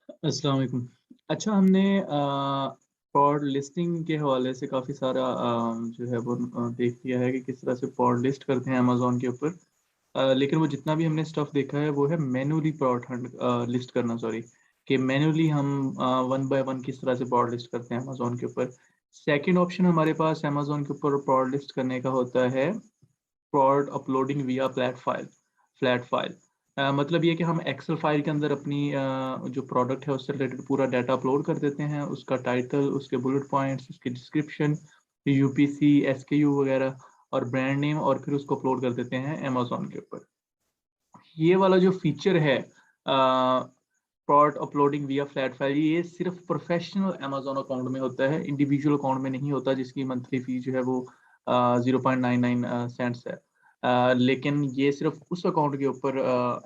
अस्सलाम वालेकुम। अच्छा, हमने पॉड लिस्टिंग के हवाले से काफ़ी सारा जो है वो देख लिया है कि किस तरह से पॉड लिस्ट करते हैं अमेज़न के ऊपर। लेकिन वो जितना भी हमने स्टफ़ देखा है वो है मैन्युअली पॉड लिस्ट करना, सॉरी, कि मैन्युअली हम वन बाय वन किस तरह से पॉड लिस्ट करते हैं अमेज़न के ऊपर। सेकंड ऑप्शन हमारे पास अमेज़न के ऊपर पॉड लिस्ट करने का होता है पॉड अपलोडिंग विया फ्लैट फाइल। मतलब ये कि हम एक्सेल फाइल के अंदर अपनी जो प्रोडक्ट है उससे रिलेटेड पूरा डाटा अपलोड कर देते हैं, उसका टाइटल, उसके बुलेट पॉइंट्स, उसकी डिस्क्रिप्शन, यूपीसी, एसकेयू वगैरह और ब्रांड नेम, और फिर उसको अपलोड कर देते हैं अमेज़न के ऊपर। ये वाला जो फीचर है पॉड अपलोडिंग विया फ्लैट फाइल, ये सिर्फ प्रोफेशनल अमेज़न अकाउंट में होता है, इंडिविजुअल अकाउंट में नहीं होता, जिसकी मंथली फ़ी जो है वो 0.99 सेंट्स है। लेकिन ये सिर्फ उस अकाउंट के ऊपर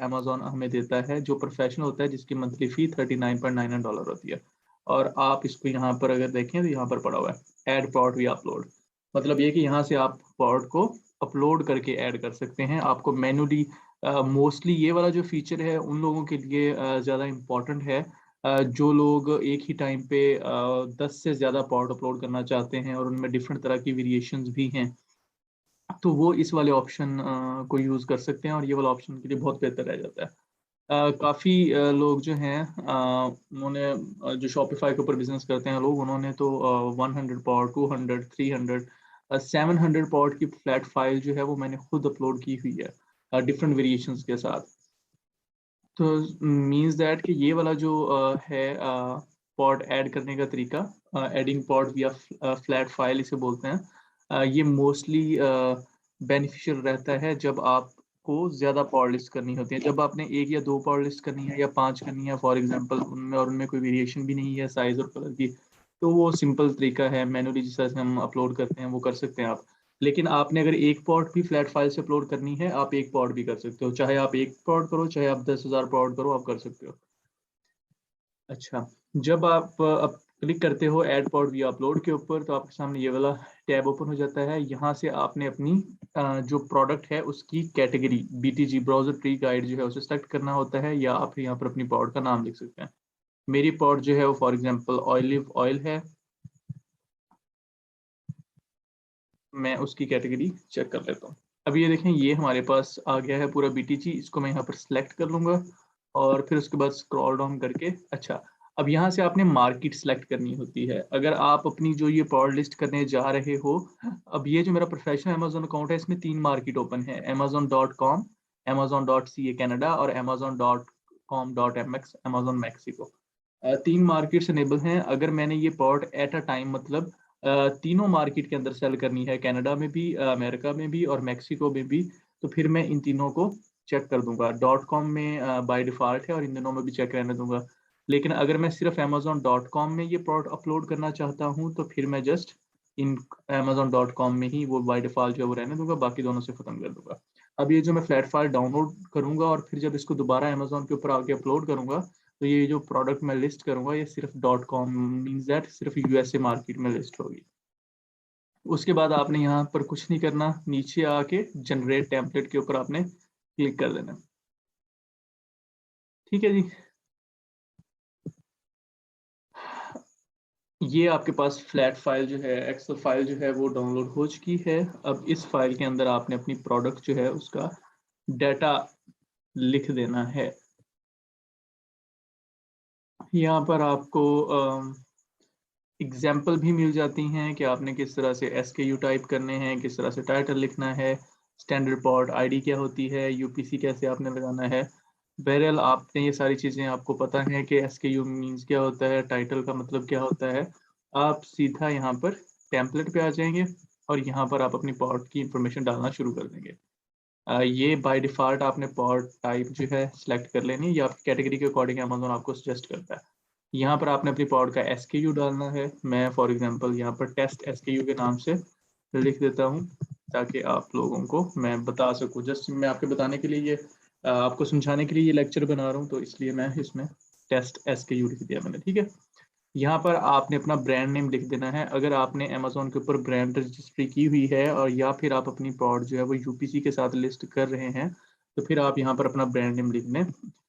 अमेज़न हमें देता है जो प्रोफेशनल होता है, जिसकी मंथली फ़ी $39.99 होती है। और आप इसको यहाँ पर अगर देखें तो यहाँ पर पड़ा हुआ है ऐड पॉड विया अपलोड। मतलब ये कि यहाँ से आप पॉड को अपलोड करके ऐड कर सकते हैं। आपको मैन्युअली मोस्टली ये वाला जो फीचर है उन लोगों के लिए ज़्यादा इम्पोर्टेंट है जो लोग एक ही टाइम पे 10 से ज़्यादा पॉड अपलोड करना चाहते हैं और उनमें डिफरेंट तरह की वेरिएशंस भी हैं। तो वो इस वाले ऑप्शन को यूज़ कर सकते हैं और ये वाला ऑप्शन उनके लिए बहुत बेहतर रह जाता है। काफ़ी लोग जो हैं उन्होंने जो शॉपिफ़ाई के ऊपर बिज़नेस करते हैं लोग, उन्होंने तो 100 पॉड, 200, 300 700 पॉड की फ्लैट फ़ाइल जो है वो मैंने खुद अपलोड की हुई है डिफरेंट वेरिएशंस के साथ। तो मीन्स दैट कि ये वाला जो है पॉड ऐड करने का तरीका, एडिंग पॉड विया फ्लैट फाइल इसे बोलते हैं। ये मोस्टली बेनिफिशियल रहता है जब आपको ज़्यादा पॉड लिस्ट करनी होती है। जब आपने 1 या 2 पॉड लिस्ट करनी है या 5 करनी है फॉर एग्ज़ाम्पल, उनमें कोई वेरिएशन भी नहीं है साइज़ और कलर की, तो वो सिंपल तरीका है मैन्युअली जिस तरह से हम अपलोड करते हैं वो कर सकते हैं आप। लेकिन आपने अगर एक पॉड भी फ्लैट फाइल से अपलोड करनी है, आप एक पॉड भी कर सकते हो। चाहे आप 1 पॉड करो, चाहे आप 10,000 पॉड करो, आप कर सकते हो। अच्छा, जब आप अब क्लिक करते हो ऐड पॉड विया अपलोड के ऊपर, तो आपके सामने ये वाला टैब ओपन हो जाता है। यहाँ से आपने अपनी जो प्रोडक्ट है उसकी category BTG browser tree guide जो है उसे सेलेक्ट करना होता है, या आप यहाँ पर अपनी पॉड का नाम लिख सकते हैं। मेरी पॉड जो है वो फॉर एग्ज़ाम्पल ऑलिव ऑयल है। मैं उसकी कैटेगरी चेक कर लेता हूँ। अब ये देखें, ये हमारे पास आ गया है पूरा बीटीजी। इसको मैं यहाँ पर सिलेक्ट कर लूँगा और फिर उसके बाद स्क्रॉल डाउन करके, अच्छा, अब यहाँ से आपने मार्केट सिलेक्ट करनी होती है। अगर आप अपनी जो ये पॉड लिस्ट करने जा रहे हो, अब ये जो मेरा प्रोफेशनल अमेज़न अकाउंट है इसमें 3 मार्केट ओपन है, amazon.com, amazon.ca कनाडा और amazon.com.mx Amazon Mexico. 3 markets enable हैं। अगर मैंने ये पॉड एट अ टाइम मतलब तीनों मार्केट के अंदर सेल करनी है, कनाडा में भी, अमेरिका में भी और मेक्सिको में भी, तो फिर मैं इन तीनों को चेक कर दूँगा। डॉट कॉम में बाय डिफ़ॉल्ट है और इन दोनों में भी चेक रहने दूँगा। लेकिन अगर मैं सिर्फ़ अमेज़न डॉट कॉम में ये प्रोडक्ट अपलोड करना चाहता हूँ, तो फिर मैं just in Amazon dot com में ही वो बाय डिफ़ॉल्ट जो है वो रहने दूँगा, बाकी दोनों से ख़त्म कर दूँगा। अब ये जो मैं फ्लैट फ़ाइल डाउनलोड करूँगा और फिर जब इसको दोबारा अमेज़न के ऊपर आके अपलोड करूँगा, तो ये जो प्रोडक्ट मैं लिस्ट करूँगा ये सिर्फ़ डॉट कॉम मीन्स दैट सिर्फ़ यूएसए मार्केट में लिस्ट होगी। उसके बाद आपने यहाँ पर कुछ नहीं करना, नीचे आके जनरेट टेम्पलेट के ऊपर आपने क्लिक कर देना। ठीक है जी। ये आपके पास फ्लैट फाइल जो है, एक्सेल फाइल जो है वो डाउनलोड हो चुकी है। अब इस फाइल के अंदर आपने अपनी प्रोडक्ट जो है उसका डाटा लिख देना है। यहाँ पर आपको एग्ज़ाम्पल भी मिल जाती हैं कि आपने किस तरह से एसकेयू टाइप करने हैं, किस तरह से टाइटल लिखना है, स्टैंडर्ड पॉट आईडी क्या होती है, यूपीसी कैसे आपने लगाना है। बहरहाल आपने ये सारी चीज़ें आपको पता है कि एसकेयू मीन्स क्या होता है, टाइटल का मतलब क्या होता है। आप सीधा यहाँ पर टेम्पलेट पे आ जाएँगे और यहाँ पर आप अपनी पॉट की इन्फॉर्मेशन डालना शुरू कर देंगे। ये बाय डिफ़ॉल्ट आपने पॉट टाइप जो है सिलेक्ट कर लेनी है, ये आपकी कैटेगरी के अकॉर्डिंग अमेज़न आपको सजेस्ट करता है। यहाँ पर आपने अपनी पॉड का एसकेयू डालना है। मैं फॉर एग्ज़ाम्पल यहाँ पर टेस्ट एसकेयू के नाम से लिख देता हूँ, ताकि आप लोगों को मैं बता सकूँ। जस्ट मैं आपको बताने के लिए ये आपको समझाने के लिए ये लेक्चर बना रहा हूँ, तो इसलिए मैं इसमें टेस्ट एसकेयू लिख दिया मैंने, ठीक है। यहाँ पर आपने अपना ब्रांड नेम लिख देना है। अगर आपने अमेज़न के ऊपर ब्रांड रजिस्ट्री की हुई है और या फिर आप अपनी पॉड जो है वो यूपीसी के साथ लिस्ट कर रहे हैं, तो फिर आप यहाँ पर अपना ब्रांड नेम लिख दें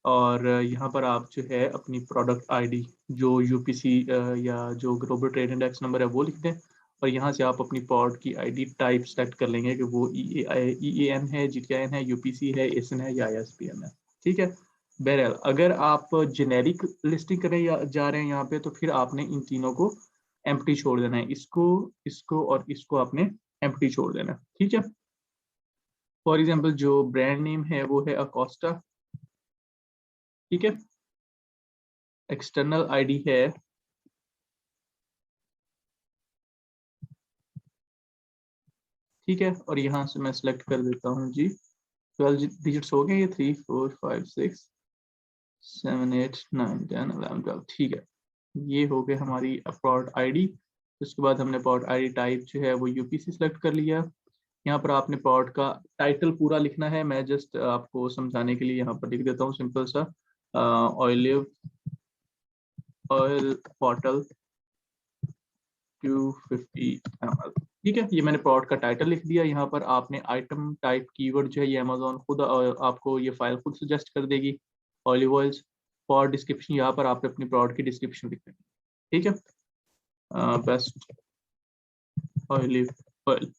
और यहाँ पर आप जो है अपनी प्रोडक्ट आईडी जो यूपीसी या जो ग्लोबल ट्रेड इंडेक्स नंबर है वो लिख दें, और यहाँ से आप अपनी पॉड की आईडी टाइप सेलेक्ट कर लेंगे कि वो EAN है, GTIN है, यूपीसी है, एसन है या ISBN है। ठीक है। बहरहाल अगर आप जेनेरिक लिस्टिंग करने जा रहे हैं यहाँ पे, तो फिर आपने इन तीनों को एम्प्टी छोड़ देना है, इसको, इसको और इसको आपने एम्प्टी छोड़ देना है। ठीक है। फॉर एग्जाम्पल जो ब्रांड नेम है वो है अकोस्टा। ठीक है। एक्सटर्नल आईडी है, ठीक है, और यहाँ से मैं सिलेक्ट कर देता हूँ जी, 12 डिजिट्स हो गए ये, 3 4 5 6 7 8 9 10 11 12। ठीक है, ये हो गए हमारी पॉड आईडी। उसके बाद हमने पॉड आईडी टाइप जो है वो यूपीसी सिलेक्ट कर लिया। यहाँ पर आपने पॉड का टाइटल पूरा लिखना है, मैं जस्ट आपको समझाने के लिए यहाँ पर लिख देता हूँ सिंपल सा, ऑलिव ऑयल बॉटल 250 ml। ठीक है, ये मैंने प्रोडक्ट का टाइटल लिख दिया। यहाँ पर आपने आइटम टाइप कीवर्ड जो है ये अमेजोन खुद आपको ये फाइल खुद सजेस्ट कर देगी, ऑलिव ऑयल्स। फॉर डिस्क्रिप्शन यहाँ पर आपने अपनी प्रोडक्ट की डिस्क्रिप्शन लिखनी है। ठीक है, बेस्ट ऑलिव ऑयल,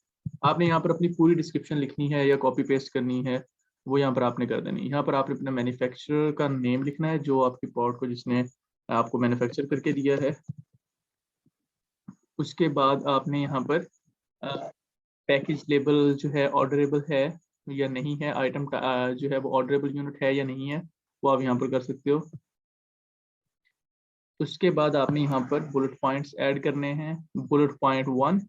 आपने यहाँ पर अपनी पूरी डिस्क्रिप्शन लिखनी है या कॉपी पेस्ट करनी है, वो यहाँ पर आपने कर देनी है। यहाँ पर आपने अपना मैन्युफैक्चरर का नेम लिखना है, जो आपकी प्रोडक्ट को जिसने आपको मैन्युफैक्चर करके दिया है। उसके बाद आपने यहाँ पर पैकेज लेबल जो है ऑर्डरेबल है या नहीं है, आइटम जो है वो ऑर्डरेबल यूनिट है या नहीं है, वो आप यहाँ पर कर सकते हो। उसके बाद आपने यहाँ पर बुलेट पॉइंट्स ऐड करने हैं। बुलेट पॉइंट 1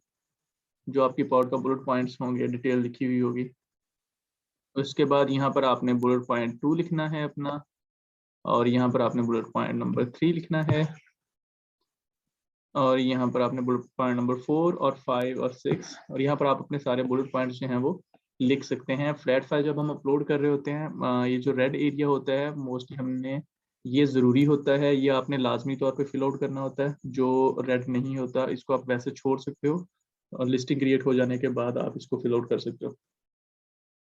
जो आपकी पावर का बुलेट पॉइंट्स होंगे, डिटेल लिखी हुई होगी। उसके बाद यहाँ पर आपने बुलेट पॉइंट 2 लिखना है अपना, और यहाँ पर आपने बुलेट पॉइंट नंबर 3 लिखना है, और यहाँ पर आपने बुलेट पॉइंट नंबर 4 और 5 और 6, और यहाँ पर आप अपने सारे बुलेट पॉइंट्स जो हैं वो लिख सकते हैं। फ्लैट फाइल जब हम अपलोड कर रहे होते हैं, ये जो रेड एरिया होता है मोस्टली हमने, ये ज़रूरी होता है, ये आपने लाजमी तौर पे फिल आउट करना होता है। जो रेड नहीं होता इसको आप वैसे छोड़ सकते हो, और लिस्टिंग क्रिएट हो जाने के बाद आप इसको फिल आउट कर सकते हो।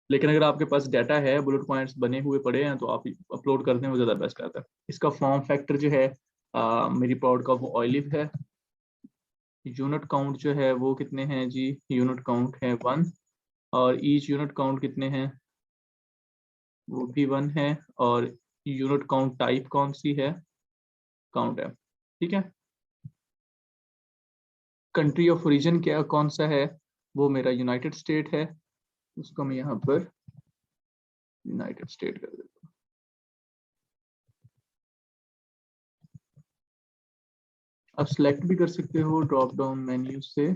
लेकिन अगर आपके पास डाटा है, बुलेट पॉइंट्स बने हुए पड़े हैं, तो आप अपलोड कर दें, वो ज़्यादा बेस्ट रहता है। इसका फॉर्म फैक्टर जो है मेरी प्रोड का वो ऑलिव है। यूनिट काउंट जो है वो कितने हैं जी, यूनिट काउंट है 1, और ईच यूनिट काउंट कितने हैं, वो भी 1 है, और यूनिट काउंट टाइप कौन सी है, काउंट है। ठीक है। कंट्री ऑफ ओरिजिन क्या कौन सा है, वो मेरा यूनाइटेड स्टेट है, उसको मैं यहाँ पर यूनाइटेड स्टेट कर देता हूँ। आप सिलेक्ट भी कर सकते हो ड्रॉप डाउन मेन्यू से,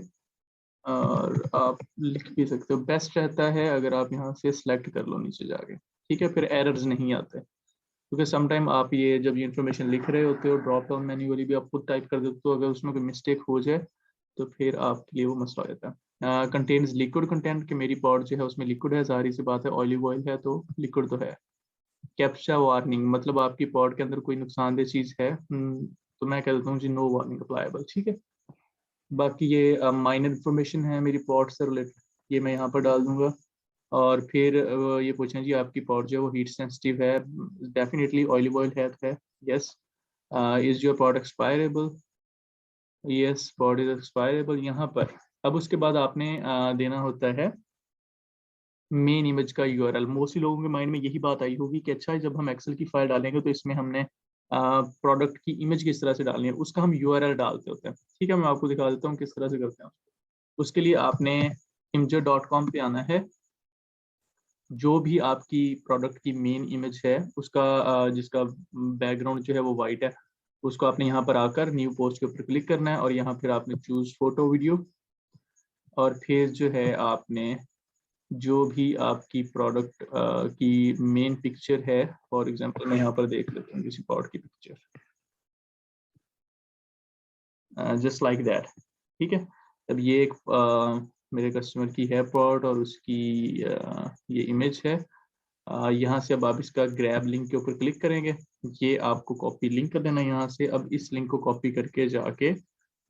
और आप लिख भी सकते हो। बेस्ट रहता है अगर आप यहाँ से सिलेक्ट कर लो नीचे जाके, ठीक है, फिर एरर्स नहीं आते। क्योंकि समटाइम आप ये जब ये इन्फॉर्मेशन लिख रहे होते हो, ड्रॉप डाउन मेन्यू वाली भी आप खुद टाइप कर देते हो, अगर उसमें कोई मिस्टेक हो जाए तो फिर आपके लिए वो मसला हो जाता है। कंटेन्स लिक्विड कंटेंट, कि मेरी पॉट जो है उसमें लिक्विड है, जाहिर सी बात है, ऑलिव ऑयल है तो लिक्विड तो है। कैप्चा वार्निंग, मतलब आपकी पॉट के अंदर कोई नुकसानदेह चीज़ है, तो मैं कह देता हूँ जी नो वार्निंग अप्लायबल। ठीक है। बाकी ये माइनर इन्फॉर्मेशन है मेरी पॉट से रिलेटेड, ये मैं यहाँ पर डाल दूंगा। और फिर ये पूछें जी आपकी पॉट जो है वो हीट सेंसिटिव है, डेफिनेटली ऑलिव ऑयल है तो है, yes. Is your pot expirable, yes, pot is expirable. यहाँ पर अब उसके बाद आपने देना होता है मेन इमेज का यूआरएल। मोस्टली लोगों के माइंड में यही बात आई होगी कि अच्छा जब हम एक्सेल की फाइल डालेंगे तो इसमें हमने प्रोडक्ट की इमेज किस तरह से डालनी है, उसका हम यूआरएल डालते होते हैं। ठीक है, मैं आपको दिखा देता हूँ किस तरह से करते हैं। उसके लिए आपने imgur.com पे आना है। जो भी आपकी प्रोडक्ट की मेन इमेज है उसका जिसका बैकग्राउंड जो है वो वाइट है, उसको आपने यहाँ पर आकर न्यू पोस्ट के ऊपर क्लिक करना है, और यहाँ फिर आपने चूज फोटो वीडियो, और फिर जो है आपने जो भी आपकी प्रोडक्ट की मेन पिक्चर है, फॉर एग्जांपल मैं यहाँ पर देख लेता हूँ किसी प्रोडक्ट की पिक्चर, जस्ट लाइक दैट। ठीक है। अब ये एक मेरे कस्टमर की है प्रोडक्ट, और उसकी ये इमेज है। यहाँ से अब आप इसका ग्रैब लिंक के ऊपर क्लिक करेंगे, ये आपको कॉपी लिंक कर देना यहाँ से। अब इस लिंक को कॉपी करके जाके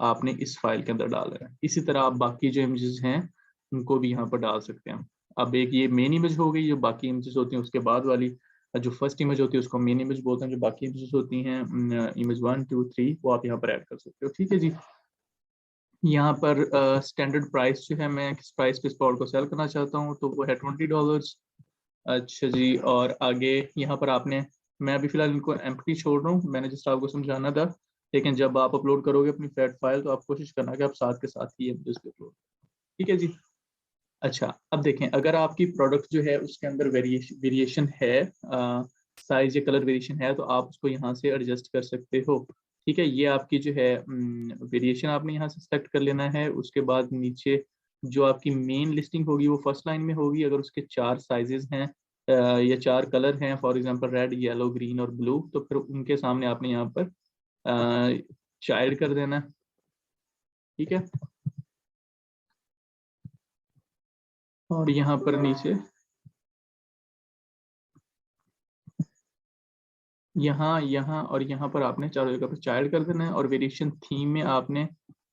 आपने इस फाइल के अंदर डाल देना है। इसी तरह आप बाकी जो इमेजेस हैं उनको भी यहाँ पर डाल सकते हैं। अब एक ये मेन इमेज हो गई, जो बाकी इमेजेस होती हैं उसके बाद वाली। जो फर्स्ट इमेज होती है उसको मेन इमेज बोलते हैं, जो बाकी इमेजेस होती हैं इमेज 1 2 3 वो आप यहाँ पर ऐड कर सकते हो। ठीक है जी। यहाँ पर स्टैंडर्ड प्राइस जो है, मैं किस प्राइस पे इस प्लॉट को सेल करना चाहता हूँ तो वो है $20। अच्छा जी, और आगे यहाँ पर आपने, मैं अभी फिलहाल इनको एम्प्टी छोड़ रहा हूँ, मैंने जस्ट आपको समझाना था, लेकिन जब आप अपलोड करोगे अपनी फ्लैट फाइल तो आप कोशिश करना कि आप साथ के साथ ही इमेजेस पे अपलोड। ठीक है जी। अच्छा, अब देखें, अगर आपकी प्रोडक्ट जो है उसके अंदर वेरिएशन है, साइज या कलर वेरिएशन है, तो आप उसको यहाँ से एडजस्ट कर सकते हो। ठीक है, ये आपकी जो है वेरिएशन आपने यहाँ से सेलेक्ट कर लेना है। उसके बाद नीचे जो आपकी मेन लिस्टिंग होगी वो फर्स्ट लाइन में होगी। अगर उसके 4 साइजेस हैं या 4 कलर हैं, for example red, yellow, green और ब्लू, तो फिर उनके सामने आपने यहाँ पर चाइल्ड कर देना। ठीक है, और यहाँ पर नीचे यहाँ यहाँ और यहाँ पर आपने चारों जगह पर चाइल्ड कर देना है। और वेरिएशन थीम में आपने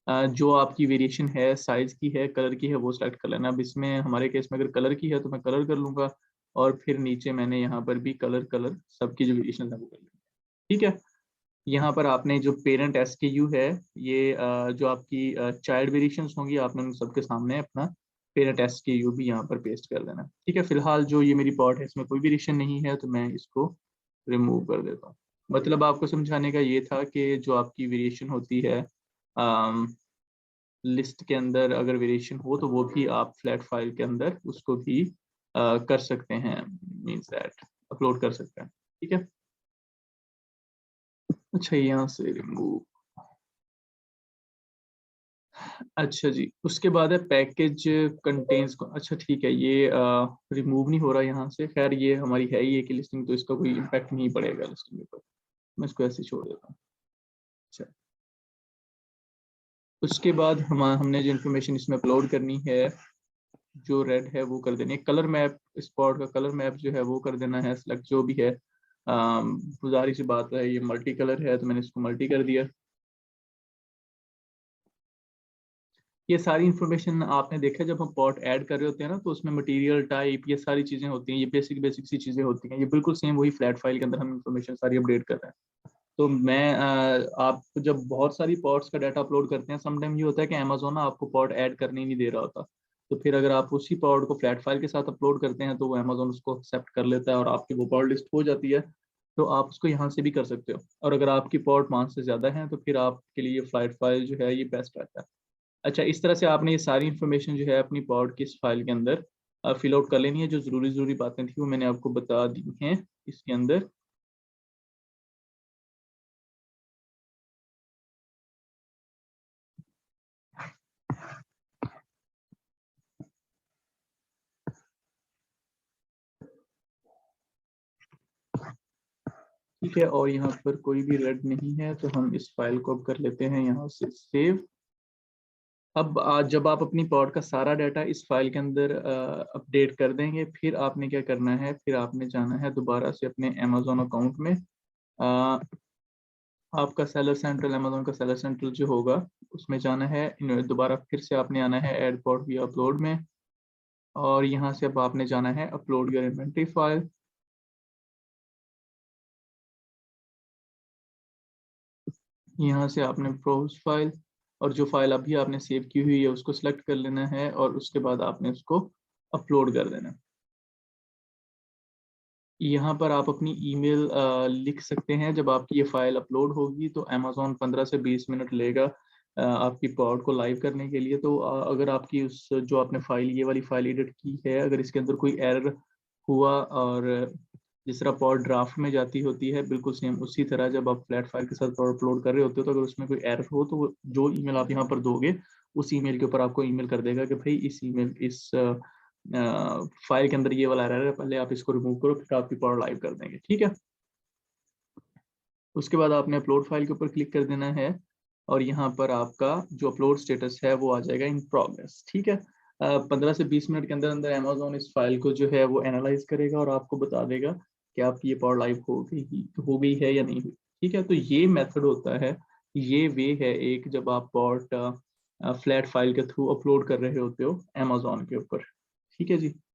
जो आपकी वेरिएशन है, साइज की है, कलर की है, वो सेलेक्ट कर लेना। अब इसमें हमारे केस में अगर कलर की है तो मैं कलर कर लूंगा, और फिर नीचे मैंने यहाँ पर भी कलर कलर सबकी जो वेरिएशन है वो कर लूंगा। ठीक है, यहाँ पर आपने जो पेरेंट SKU है, ये जो आपकी चाइल्ड वेरिएशंस होंगी, आपने उन सबके सामने अपना पेरेंट SKU भी यहाँ पर पेस्ट कर देना। ठीक है, फिलहाल जो ये मेरी पॉट है इसमें कोई वेरिएशन नहीं है, तो मैं इसको रिमूव कर देता हूँ। मतलब आपको समझाने का ये था कि जो आपकी वेरिएशन होती है लिस्ट के अंदर, अगर वेरिएशन हो तो वो भी आप फ्लैट फाइल के अंदर उसको भी कर सकते हैं, मीन्स दैट अपलोड कर सकते हैं। ठीक है, अच्छा यहाँ से रिमूव। अच्छा जी, उसके बाद है पैकेज कंटेन्स को। अच्छा ठीक है, ये रिमूव नहीं हो रहा यहाँ से। खैर ये हमारी है ही एक लिस्टिंग, तो इसका कोई इम्पैक्ट नहीं पड़ेगा लिस्टिंग के ऊपर, मैं इसको ऐसे छोड़ देता हूँ। अच्छा, उसके बाद हमने जो इन्फॉर्मेशन इसमें अपलोड करनी है, जो रेड है वो कर देनी है। कलर मैप, स्पॉट का कलर मैप जो है वो कर देना है सिलेक्ट, जो भी है। गुजारी सी बात है, ये मल्टी कलर है तो मैंने इसको मल्टी कर दिया। ये सारी इन्फॉर्मेशन आपने देखा जब हम पॉट ऐड कर रहे होते हैं ना, तो उसमें मटेरियल टाइप, ये सारी चीजें होती हैं, ये बेसिक बेसिक सी चीजें होती हैं। ये बिल्कुल सेम वही फ्लैट फाइल के अंदर हम इन्फॉर्मेशन सारी अपडेट कर रहे हैं। तो मैं आप जब बहुत सारी पॉट्स का डाटा अपलोड करते हैं, समटाइम ये होता है कि अमेजोन ना आपको पॉट ऐड करने ही नहीं दे रहा होता। तो फिर अगर आप उसी पॉट को फ्लैट फाइल के साथ अपलोड करते हैं तो वो अमेजोन उसको एक्सेप्ट कर लेता है और आपकी वो पॉट लिस्ट हो जाती है। तो आप उसको यहाँ से भी कर सकते हो। और अगर आपकी पॉट 5 से ज़्यादा है तो फिर आपके लिए फ्लैट फाइल जो है ये बेस्ट रहता है। अच्छा, इस तरह से आपने ये सारी इन्फॉर्मेशन जो है अपनी पॉड की इस फाइल के अंदर फिल आउट कर लेनी है। जो ज़रूरी ज़रूरी बातें थी वो मैंने आपको बता दी हैं इसके अंदर। ठीक है, और यहाँ पर कोई भी रेड नहीं है तो हम इस फाइल को अब कर लेते हैं यहाँ से सेव। अब आज जब आप अपनी पॉड का सारा डाटा इस फाइल के अंदर अपडेट कर देंगे, फिर आपने क्या करना है, फिर आपने जाना है दोबारा से अपने अमेजोन अकाउंट में। अ, आपका सेलर सेंट्रल, अमेजोन का सेलर सेंट्रल जो होगा उसमें जाना है। दोबारा फिर से आपने आना है ऐड पॉड वी अपलोड में, और यहाँ से अब आपने जाना है अपलोड योर इन्वेंटरी फाइल। यहाँ से आपने ब्राउज फाइल, और जो फाइल अभी आपने सेव की हुई है उसको सिलेक्ट कर लेना है, और उसके बाद आपने उसको अपलोड कर देना है। यहाँ पर आप अपनी ईमेल लिख सकते हैं। जब आपकी ये फाइल अपलोड होगी तो अमेजोन 15 से 20 मिनट लेगा आपकी पॉड को लाइव करने के लिए। तो अगर आपकी उस जो आपने फाइल, ये वाली फाइल एडिट की है, अगर इसके अंदर कोई एरर हुआ, और जिस तरह पॉड ड्राफ्ट में जाती होती है बिल्कुल सेम उसी तरह जब आप फ्लैट फाइल के साथ अपलोड कर रहे होते हो, तो अगर उसमें कोई एरर हो तो जो ईमेल आप यहाँ पर दोगे उस ईमेल के ऊपर आपको ईमेल कर देगा कि भाई इस फाइल के अंदर ये वाला एरर है, पहले आप इसको रिमूव करो, फिर आपकी पॉड लाइव कर देंगे। ठीक है, उसके बाद आपने अपलोड फाइल के ऊपर क्लिक कर देना है, और यहाँ पर आपका जो अपलोड स्टेटस है वो आ जाएगा इन प्रोग्रेस। ठीक है, 15 से 20 मिनट के अंदर अंदर अमेजोन इस फाइल को जो है वो एनालाइज करेगा और आपको बता देगा कि आपकी ये पॉड लाइव हो गई है या नहीं हुई। ठीक है, तो ये मेथड होता है, ये वे है एक, जब आप पॉड फ्लैट फाइल के थ्रू अपलोड कर रहे होते हो अमेजोन के ऊपर। ठीक है जी।